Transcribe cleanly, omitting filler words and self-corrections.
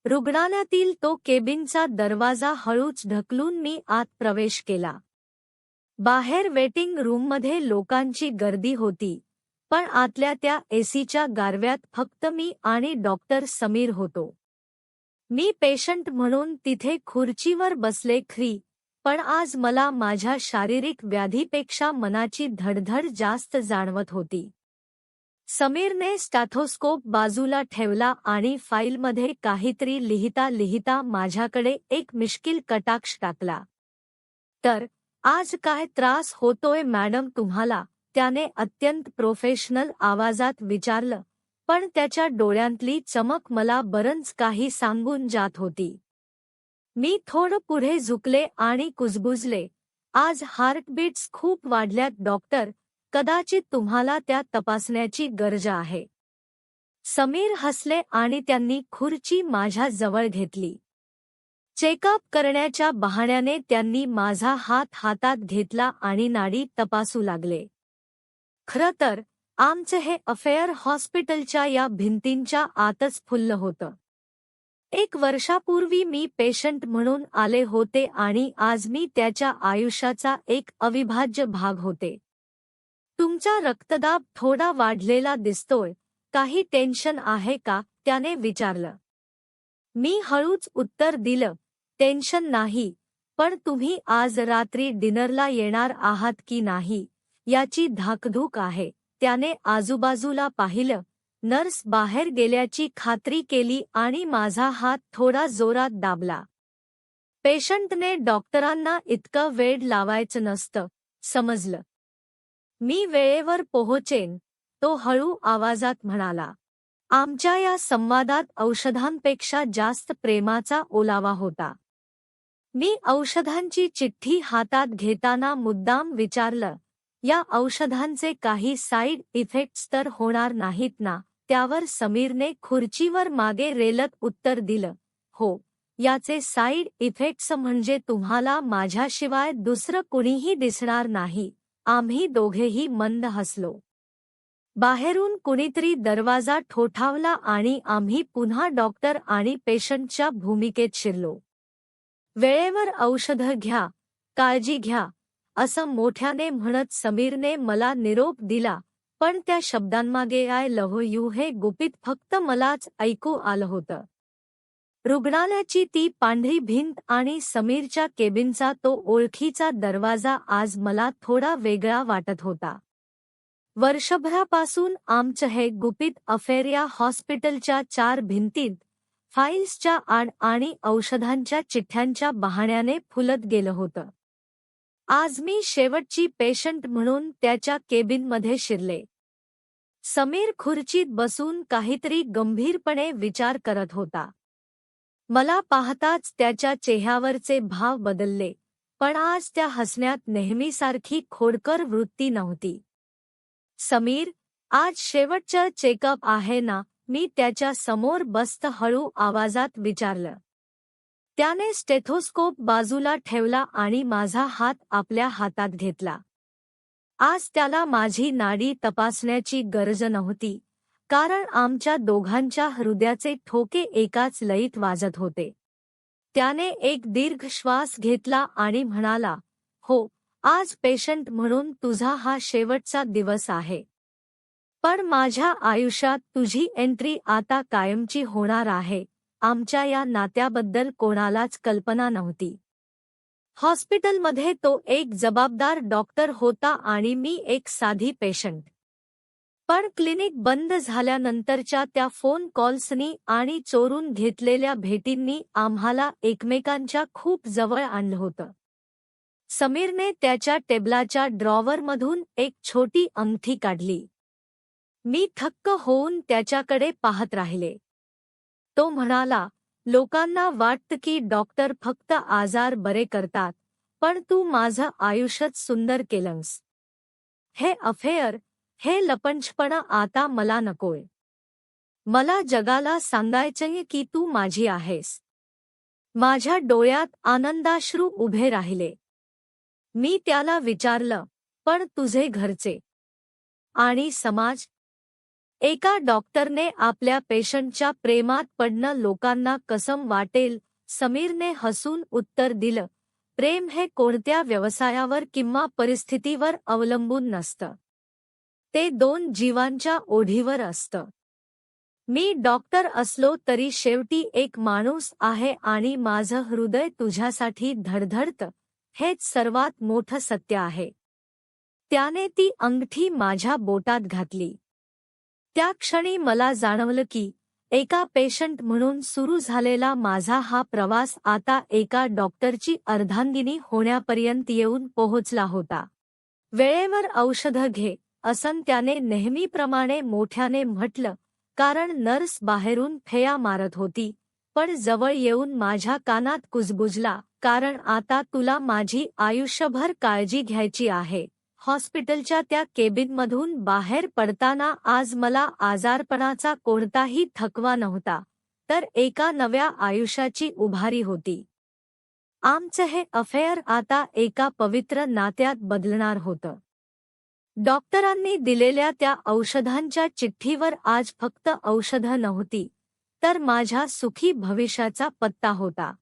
रुग्णालयातील तो केबिनचा दरवाजा हळूच ढकलून मी आत प्रवेश केला. बाहेर वेटिंग रूममध्ये लोकांची गर्दी होती, पण आतल्या त्या एसीच्या गारव्यात फक्त मी आणि डॉक्टर समीर होतो. मी पेशंट म्हणून तिथे खुर्चीवर बसले खरी, पण आज मला माझ्या शारीरिक व्याधीपेक्षा मनाची धडधड जास्त जाणवत होती. समीरने स्टॅथोस्कोप बाजूला ठेवला आणि फाईलमध्ये काहीतरी लिहिता लिहिता माझ्याकडे एक मिश्किल कटाक्ष टाकला. तर आज काय त्रास होतोय मॅडम तुम्हाला, त्याने अत्यंत प्रोफेशनल आवाजात विचारलं, पण त्याच्या डोळ्यांतली चमक मला बरंच काही सांगून जात होती. मी थोडं पुढे झुकले आणि कुजबुजले, आज हार्टबीट्स खूप वाढल्यात डॉक्टर, कदाचित तुम्हाला त्या तपासण्याची गरज आहे. समीर हसले आणि त्यांनी खुर्ची माझ्या जवळ घेतली. चेकअप करण्याच्या बहाण्याने त्यांनी माझा हात हातात घेतला आणि नाडी तपासू लागले. खरं तर आमचं हे अफेअर हॉस्पिटलच्या या भिंतींच्या आतच फुललं होतं. 1 वर्षापूर्वी मी पेशंट म्हणून आले होते आणि आज मी त्याच्या आयुष्याचा एक अविभाज्य भाग होते. तुमचा रक्तदाब थोडा वाढलेला दिसतोय, काही टेन्शन आहे का, त्याने विचारलं. मी हळूच उत्तर दिलं, टेन्शन नाही, पण तुम्ही आज रात्री डिनरला येणार आहात की नाही याची धाकधूक आहे. त्याने आजूबाजूला पाहिलं, नर्स बाहेर गेल्याची खात्री केली आणि माझा हात थोडा जोरात दाबला. पेशंटने डॉक्टरांना इतकं वेड लावायचं नसतं, समजलं. मी वेळेवर पोहोचेन, तो हळू आवाजात म्हणाला. आमच्या या संवादात औषधांपेक्षा जास्त प्रेमाचा ओलावा होता. मी औषधांची चिठ्ठी हातात घेताना मुद्दाम विचारलं, या औषधांचे काही साईड इफेक्ट्स तर होणार नाहीत ना. त्यावर समीरने खुर्चीवर मागे रेलत उत्तर दिलं, हो, याचे साईड इफेक्ट्स म्हणजे तुम्हाला माझ्याशिवाय दुसरं कुणीही दिसणार नाही. आम्ही दोघेही मंद हसलो. बाहेरून कुणीतरी दरवाजा ठोठावला आणि आम्ही पुन्हा डॉक्टर आणि पेशंटच्या भूमिकेत शिरलो. वेळेवर औषधं घ्या, काळजी घ्या, असं मोठ्याने म्हणत समीरने मला निरोप दिला, पण त्या शब्दांमागे आय लव्ह यू हे गुपित फक्त मलाच ऐकू आलं होतं. रुग्णालयाची ती पांढरी भिंत आणि समीरच्या केबिनचा तो ओळखीचा दरवाजा आज मला थोडा वेगळा वाटत होता. वर्षभरापासून आमचं हे गुपित अफेअर या हॉस्पिटलच्या 4 भिंतीत, फाईल्सच्या आड आणि औषधांच्या चिठ्ठ्यांच्या बहाण्याने फुलत गेलं होतं. आज मी शेवटची पेशंट म्हणून त्याच्या केबिनमध्ये शिरले. समीर खुर्चीत बसून काहीतरी गंभीरपणे विचार करत होता. मला पाहताच त्याच्या चेहऱ्यावरचे भाव बदलले, पण आज त्या हसण्यात नेहमीसारखी खोडकर वृत्ती नव्हती. समीर, आज शेवटचं चेकअप आहे ना, मी त्याच्या समोर बसत हळू आवाजात विचारलं. त्याने स्टेथोस्कोप बाजूला ठेवला आणि माझा हात आपल्या हातात घेतला. आज त्याला माझी नाडी तपासण्याची गरज नव्हती, कारण आमच्या दोघांच्या हृदयाचे ठोके एकाच लयीत वाजत होते. त्याने एक दीर्घ श्वास घेतला आणि म्हणाला, हो, आज पेशंट म्हणून तुझा हा शेवटचा दिवस आहे. पण माझ्या आयुष्यात तुझी एंट्री आता कायमची होणार आहे. आमच्या या नात्याबद्दल कोणालाच कल्पना नव्हती. हॉस्पिटलमध्ये तो एक जबाबदार डॉक्टर होता आणि मी एक साधी पेशंट. पण क्लिनिक बंद झाल्यानंतरच्या त्या फोन कॉल्सनी आणि चोरून घेतलेल्या भेटींनी आम्हाला एकमेकांच्या खूप जवळ आणलं होतं. समीरने त्याच्या टेबलाच्या ड्रॉवरमधून एक छोटी अंगठी काढली. मी थक्क होऊन त्याच्याकडे पाहत राहिले. तो म्हणाला, लोकांना वाटतं की डॉक्टर फक्त आजार बरे करतात, पण तू माझं आयुष्यच सुंदर केलंस. हे अफेअर, हे लपंछपणा आता मला नकोय. मला जगाला सांगायचंय की तू माझी आहेस. माझ्या डोळ्यात आनंदाश्रू उभे राहिले. मी त्याला विचारलं, पण तुझे घरचे आणि समाज? एका डॉक्टरने आपल्या पेशंटच्या प्रेमात पडणं लोकांना कसं वाटेल, समीरने हसून उत्तर दिलं, प्रेम हे कोणत्या व्यवसायावर किंवा परिस्थितीवर अवलंबून नसतं. ते दोन जीवांच्या ओढीवर असतं. मी डॉक्टर असलो तरी शेवटी एक माणूस आहे आणि माझं हृदय तुझ्यासाठी धडधडतं, हेच सर्वात मोठं सत्य आहे. त्याने ती अंगठी माझ्या बोटात घातली. त्या क्षणी मला जाणवलं की एका पेशंट म्हणून सुरू झालेला माझा हा प्रवास आता एका डॉक्टरची अर्धांगिनी होण्यापर्यंत येऊन पोहोचला होता. वेळेवर औषधं घे, असं त्याने नेहमीप्रमाणे मोठ्याने म्हटलं, कारण नर्स बाहेरून फेया मारत होती, पण जवळ येऊन माझ्या कानात कुजबुजला, कारण आता तुला माझी आयुष्यभर काळजी घ्यायची आहे. हॉस्पिटलच्या त्या केबिनमधून बाहेर पडताना आज मला आजारपणाचा कोणताही थकवा नव्हता, तर एका नव्या आयुष्याची उभारी होती. आमचं हे अफेअर आता एका पवित्र नात्यात बदलणार होतं. डॉक्टरांनी दिलेल्या त्या औषधांच्या चिठ्ठीवर आज फक्त औषधं नव्हती, तर माझ्या सुखी भविष्याचा पत्ता होता.